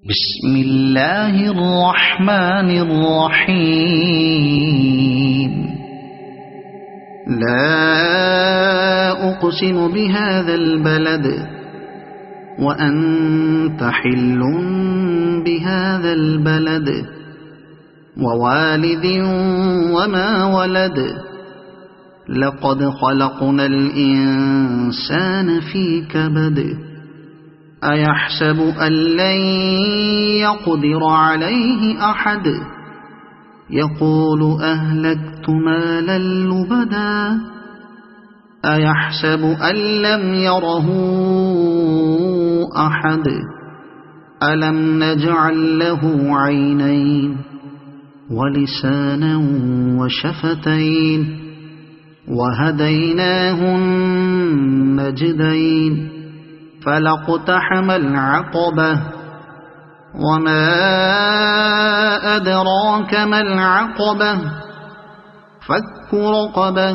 بسم الله الرحمن الرحيم. لا أقسم بهذا البلد وأنت حل بهذا البلد ووالد وما ولد لقد خلقنا الإنسان في كبد أيحسب أن لن يقدر عليه أحد يقول أهلكت مالا لبدا أيحسب أن لم يره أحد ألم نجعل له عينين ولسانا وشفتين وهديناه النجدين فلاقتحم العقبة وما أدراك ما العقبة فك رقبة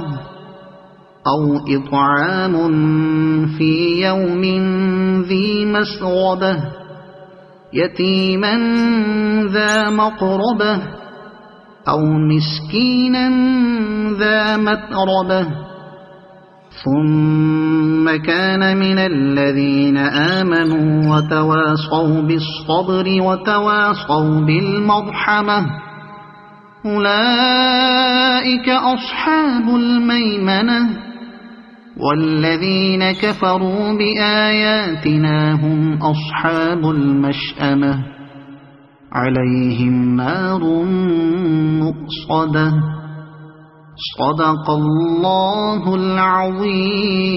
أو إطعام في يوم ذي مسغبة يتيما ذا مقربة أو مسكينا ذا متربة ثم كان من الذين آمنوا وتواصوا بالصبر وتواصوا بالمرحمة أولئك أصحاب الميمنة والذين كفروا بآياتنا هم أصحاب المشأمة عليهم نار مؤصدة. صدق الله العظيم.